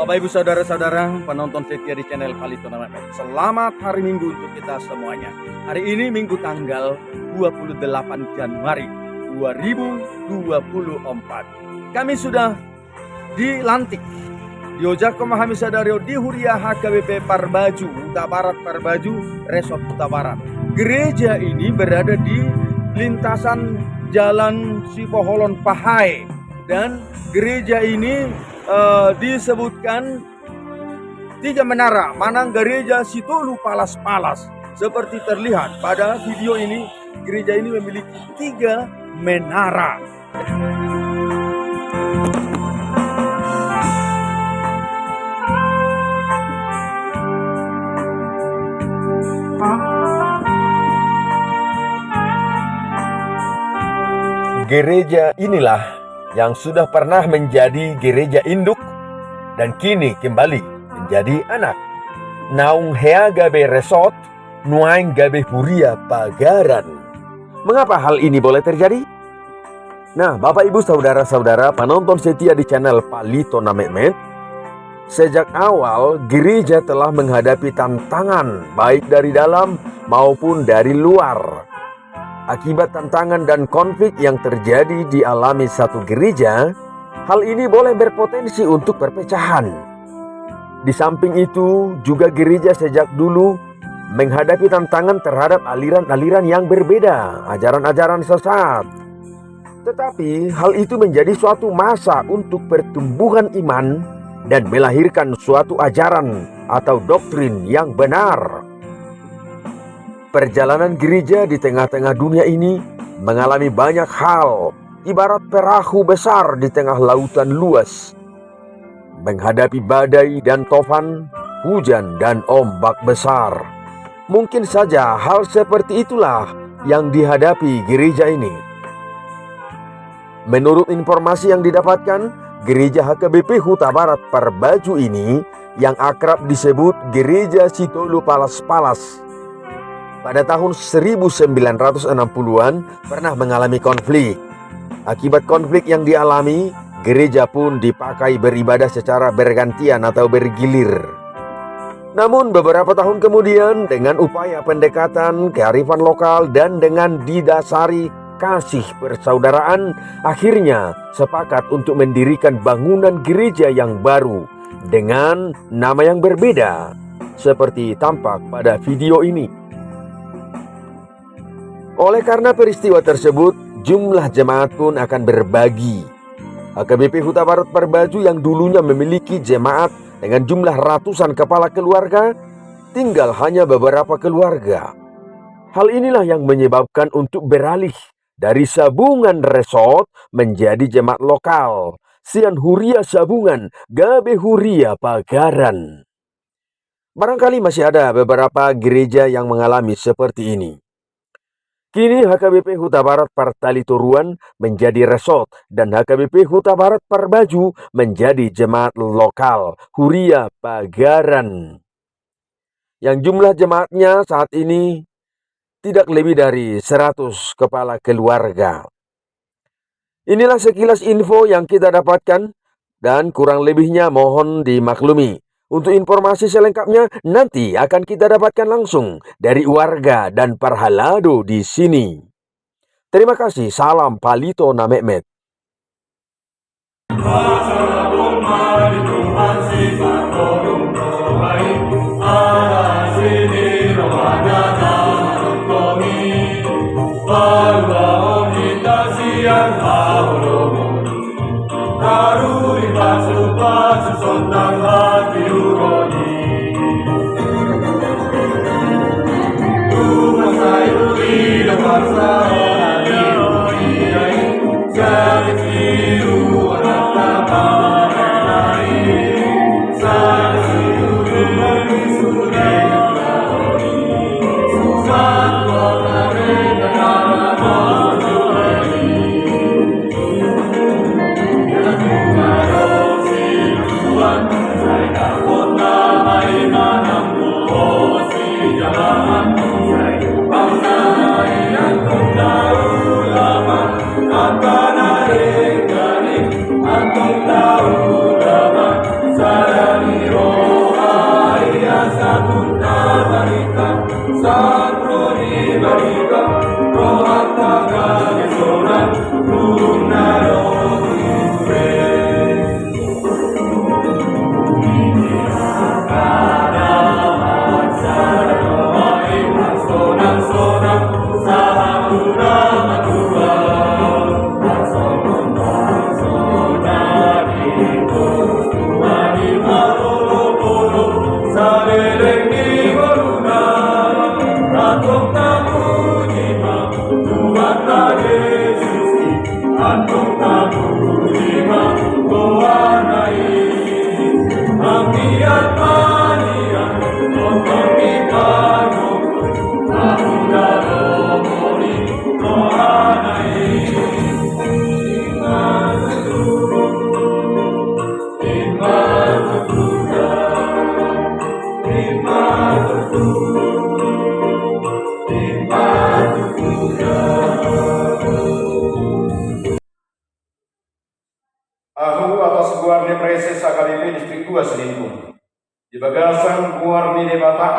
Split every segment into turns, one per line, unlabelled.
Bapak Ibu Saudara-saudara penonton setia di channel Palito Namek. Selamat hari Minggu untuk kita semuanya. Hari ini Minggu tanggal 28 Januari 2024. Kami sudah dilantik di Ojako Mahamisadario di Huria HKBP Parbaju, Huta Barat Parbaju, Resort Huta Barat. Gereja ini berada di lintasan Jalan Sipoholon Pahai, dan gereja ini disebutkan 3 menara, Manang Gereja Situlu Palas-Palas. Seperti terlihat pada video ini, gereja ini memiliki 3 menara. Gereja inilah yang sudah pernah menjadi gereja induk dan kini kembali menjadi anak. Naung hea gabe resort, nuaing gabe huria pagaran. Mengapa hal ini boleh terjadi? Nah, Bapak Ibu Saudara-saudara penonton setia di channel Palito Namek, sejak awal gereja telah menghadapi tantangan baik dari dalam maupun dari luar. Akibat tantangan dan konflik yang terjadi dialami satu gereja, hal ini boleh berpotensi untuk perpecahan. Di samping itu, juga gereja sejak dulu menghadapi tantangan terhadap aliran-aliran yang berbeda, ajaran-ajaran sesat. Tetapi hal itu menjadi suatu masa untuk pertumbuhan iman dan melahirkan suatu ajaran atau doktrin yang benar. Perjalanan gereja di tengah-tengah dunia ini mengalami banyak hal, ibarat perahu besar di tengah lautan luas, menghadapi badai dan tofan, hujan dan ombak besar. Mungkin saja hal seperti itulah yang dihadapi gereja ini. Menurut informasi yang didapatkan, gereja HKBP Huta Barat Parbaju ini yang akrab disebut Gereja Situlu Palas-Palas, pada tahun 1960-an pernah mengalami konflik. Akibat konflik yang dialami, gereja pun dipakai beribadah secara bergantian atau bergilir. Namun beberapa tahun kemudian, dengan upaya pendekatan kearifan lokal dan dengan didasari kasih persaudaraan, akhirnya sepakat untuk mendirikan bangunan gereja yang baru dengan nama yang berbeda, seperti tampak pada video ini. Oleh karena peristiwa tersebut, jumlah jemaat pun akan berbagi. HKBP Huta Barat Parbaju yang dulunya memiliki jemaat dengan jumlah ratusan kepala keluarga, tinggal hanya beberapa keluarga. Hal inilah yang menyebabkan untuk beralih dari Sabungan Resort menjadi jemaat lokal, Sian Huria Sabungan, Gabe Huria Pagaran. Barangkali masih ada beberapa gereja yang mengalami seperti ini. Kini HKBP Huta Barat Partalitoruan menjadi resort dan HKBP Huta Barat Parbaju menjadi jemaat lokal Huria Pagaran, yang jumlah jemaatnya saat ini tidak lebih dari 100 kepala keluarga. Inilah sekilas info yang kita dapatkan dan kurang lebihnya mohon dimaklumi. Untuk informasi selengkapnya nanti akan kita dapatkan langsung dari warga dan parhalado di sini. Terima kasih, salam Palito Namek.
Jalan, Ahu atas guarne preses akalipe distrik 2 Selingkuh. Di bagasan guarni debata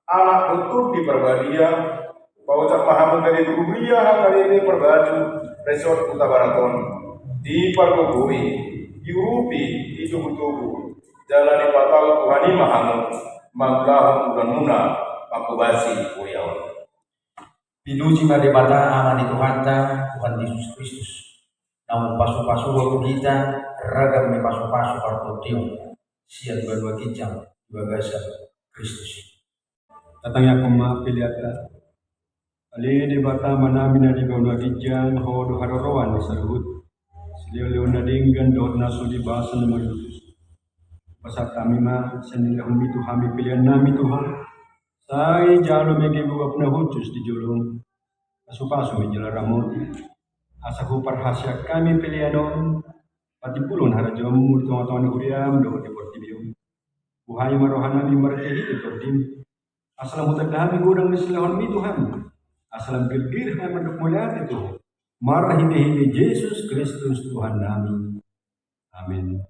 anak betul di perbadia, paucap Mahamud dari Guria akalipe perbaju resort Kuta Baraton. Di Pargogui, di Urupi, di Tugu-Tugu, jalan di Patal Tuhani Mahamud, Maglahum dan Muna, Makubasi Uriawan.
Dinuji madebata aman di Tuhan Yesus Kristus. Namun pasu-pasu waktu kita ragam ni pasu-pasu kartu tiung siat berdua kijang bagasa Kristus.
Tatangya kuma piliata. Ali debata manamina di bawah kijang ho do harorowan sarhut. Silio na dinggan do nasu di bahasa nama Yesus. Pasal kami ma senila humitu kami pilihan nami Tuhan. Sai jalo megi buka puna hutus di julung. Pasu-pasu menjelar ramoti. Asaku perhasia kami pilihanon. Pati pulun harajamu di tengah-tengah huriam do di portibium. Buhai marohanami markehi di portim. Asalam utagdami gudang mislahon mi Tuhan. Asalam gergir haman mulia itu. Marah hindi Yesus Kristus Tuhan nami. Amin.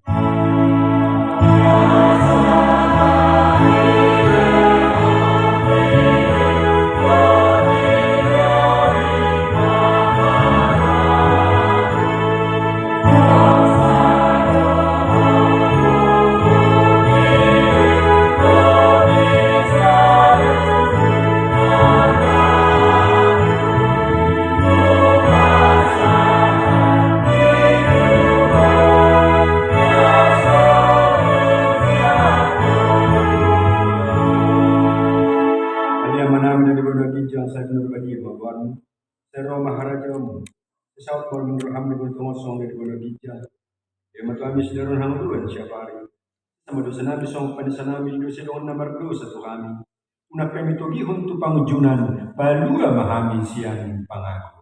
Sero maharajamu, sesawat menurut hamdi bertemu song dari bola dijal. Dia matuami sederon hangduan siapa hari. Sama dosa nabi song pada sanami dosa doon nomor 2 satu kami. Unak kami tugihon tu pangjunan, palua mahami siang pangaku.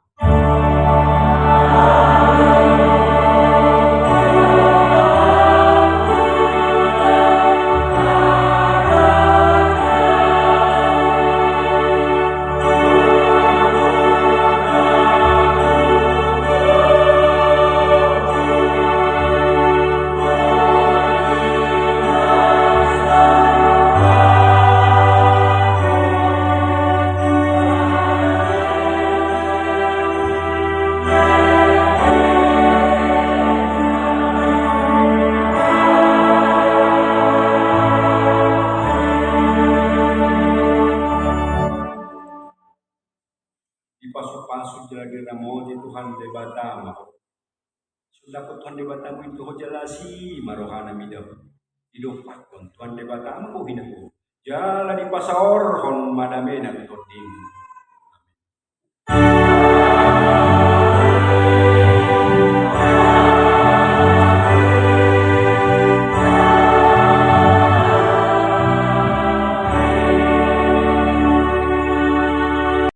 Pasuk jagi ramo di Tuhan de Batama. Sudah ko Tuhan de Batama itu ho jalasi marohana midaw. Idopak kon Tuhan de Batama ko hinaku. Jala di pasaor hon madame na tutodin.